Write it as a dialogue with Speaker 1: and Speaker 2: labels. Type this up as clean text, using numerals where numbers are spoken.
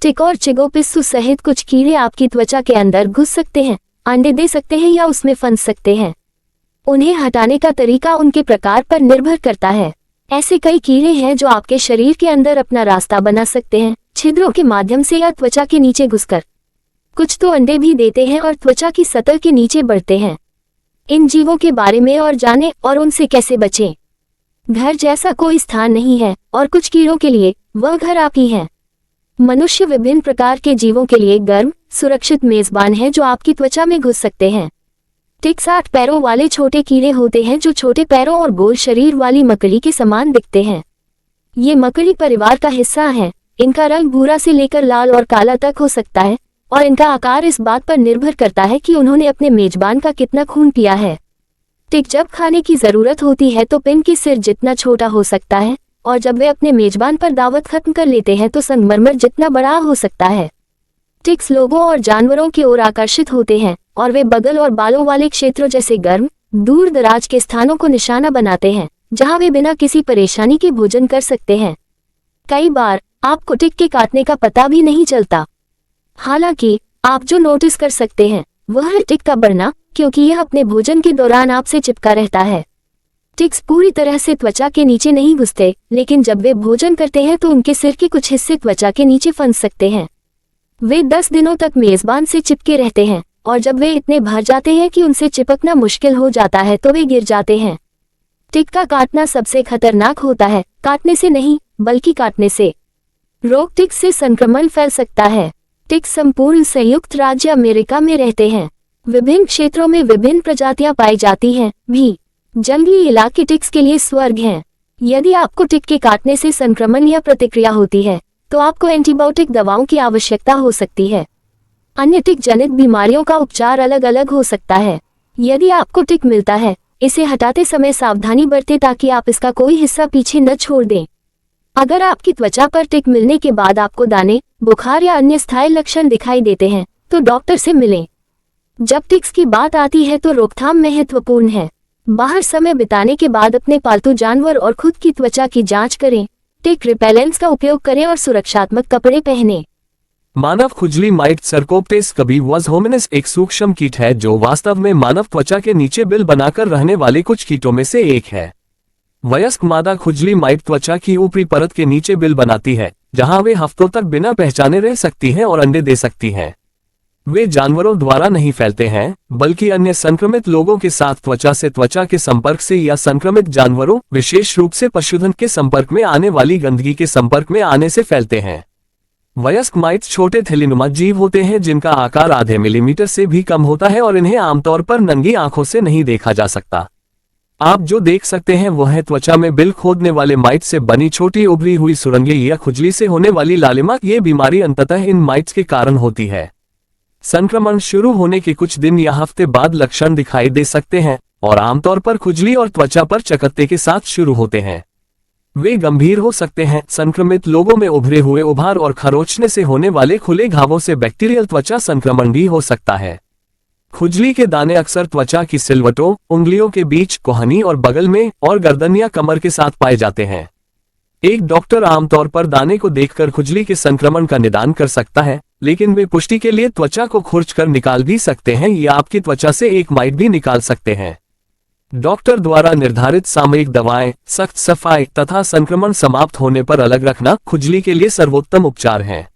Speaker 1: टिक और चिगोपिस्सू सहित कुछ कीड़े आपकी त्वचा के अंदर घुस सकते हैं, अंडे दे सकते हैं या उसमें फंस सकते हैं। उन्हें हटाने का तरीका उनके प्रकार पर निर्भर करता है। ऐसे कई कीड़े हैं जो आपके शरीर के अंदर अपना रास्ता बना सकते हैं, छिद्रों के माध्यम से या त्वचा के नीचे घुसकर। कुछ तो अंडे भी देते हैं और त्वचा की सतह के नीचे बढ़ते हैं। इन जीवों के बारे में और जानें और उनसे कैसे बचें। घर जैसा कोई स्थान नहीं है और कुछ कीड़ों के लिए वह घर आप ही हैं। मनुष्य विभिन्न प्रकार के जीवों के लिए गर्म, सुरक्षित मेजबान है जो आपकी त्वचा में घुस सकते हैं। टिक 8 पैरों वाले छोटे कीड़े होते हैं जो छोटे पैरों और गोल शरीर वाली मकड़ी के समान दिखते हैं। ये मकड़ी परिवार का हिस्सा है। इनका रंग भूरा से लेकर लाल और काला तक हो सकता है और इनका आकार इस बात पर निर्भर करता है कि उन्होंने अपने मेजबान का कितना खून पिया है। टिक जब खाने की जरूरत होती है तो पिन की सिर जितना छोटा हो सकता है और जब वे अपने मेजबान पर दावत खत्म कर लेते हैं तो संगमरमर जितना बड़ा हो सकता है। टिक्स लोगों और जानवरों की ओर आकर्षित होते हैं और वे बगल और बालों वाले क्षेत्रों जैसे गर्म, दूर दराज के स्थानों को निशाना बनाते हैं जहां वे बिना किसी परेशानी के भोजन कर सकते हैं। कई बार आपको टिक के काटने का पता भी नहीं चलता। हालांकि आप जो नोटिस कर सकते हैं वह है टिक का बढ़ना, क्योंकि यह अपने भोजन के दौरान आपसे चिपका रहता है। टिक्स पूरी तरह से त्वचा के नीचे नहीं घुसते, लेकिन जब वे भोजन करते हैं तो उनके सिर के कुछ हिस्से त्वचा के नीचे फंस सकते हैं। वे 10 दिनों तक मेजबान से चिपके रहते हैं और जब वे इतने भर जाते हैं कि उनसे चिपकना मुश्किल हो जाता है तो वे गिर जाते हैं। टिक का काटना सबसे खतरनाक होता है, काटने से नहीं बल्कि काटने से। रोग टिक से संक्रमण फैल सकता है। टिक संपूर्ण संयुक्त राज्य अमेरिका में रहते हैं। विभिन्न क्षेत्रों में विभिन्न प्रजातियां पाई जाती हैं भी। जंगली इलाके टिक्स के लिए स्वर्ग हैं। यदि आपको टिक के काटने से संक्रमण या प्रतिक्रिया होती है तो आपको एंटीबायोटिक दवाओं की आवश्यकता हो सकती है। अन्य टिक जनित बीमारियों का उपचार अलग अलग हो सकता है। यदि आपको टिक मिलता है, इसे हटाते समय सावधानी बरतें ताकि आप इसका कोई हिस्सा पीछे न छोड़ दें। अगर आपकी त्वचा पर टिक मिलने के बाद आपको दाने, बुखार या अन्य स्थायी लक्षण दिखाई देते हैं तो डॉक्टर से मिलें। जब टिक्स की बात आती है तो रोकथाम महत्वपूर्ण है। बाहर समय बिताने के बाद अपने पालतू जानवर और खुद की त्वचा की जांच करें। टिक रिपेलेंट्स का उपयोग करें और सुरक्षात्मक कपड़े पहनें।
Speaker 2: मानव खुजली माइट सरकोप्टेस कबीवस होमिनिस एक सूक्ष्म कीट है जो वास्तव में मानव त्वचा के नीचे बिल बनाकर रहने वाले कुछ कीटों में से एक है। वयस्क मादा खुजली माइट त्वचा की ऊपरी परत के नीचे बिल बनाती है, जहां वे हफ्तों तक बिना पहचाने रह सकती हैं और अंडे दे सकती हैं। वे जानवरों द्वारा नहीं फैलते हैं, बल्कि अन्य संक्रमित लोगों के साथ त्वचा से त्वचा के संपर्क से या संक्रमित जानवरों, विशेष रूप से पशुधन के संपर्क में आने वाली गंदगी के संपर्क में आने से फैलते हैं। वयस्क माइट्स छोटे थैलीनुमा जीव होते हैं जिनका आकार आधे मिलीमीटर से भी कम होता है और इन्हें आमतौर पर नंगी आंखों से नहीं देखा जा सकता। आप जो देख सकते हैं वह है त्वचा में बिल खोदने वाले माइट से बनी छोटी उभरी हुई सुरंगें या खुजली से होने वाली लालिमा। ये बीमारी अंततः इन माइट्स के कारण होती है। संक्रमण शुरू होने के कुछ दिन या हफ्ते बाद लक्षण दिखाई दे सकते हैं और आमतौर पर खुजली और त्वचा पर चकत्ते के साथ शुरू होते हैं। वे गंभीर हो सकते हैं। संक्रमित लोगों में उभरे हुए उभार और खरोंचने से होने वाले खुले घावों से बैक्टीरियल त्वचा संक्रमण भी हो सकता है। खुजली के दाने अक्सर त्वचा की सिलवटों, उंगलियों के बीच, कोहनी और बगल में और गर्दन या कमर के साथ पाए जाते हैं। एक डॉक्टर आमतौर पर दाने को देखकर खुजली के संक्रमण का निदान कर सकता है, लेकिन वे पुष्टि के लिए त्वचा को खुरचकर निकाल भी सकते हैं या आपकी त्वचा से एक माइट भी निकाल सकते हैं। डॉक्टर द्वारा निर्धारित सामयिक दवाएं, सख्त सफाई तथा संक्रमण समाप्त होने पर अलग रखना खुजली के लिए सर्वोत्तम उपचार हैं।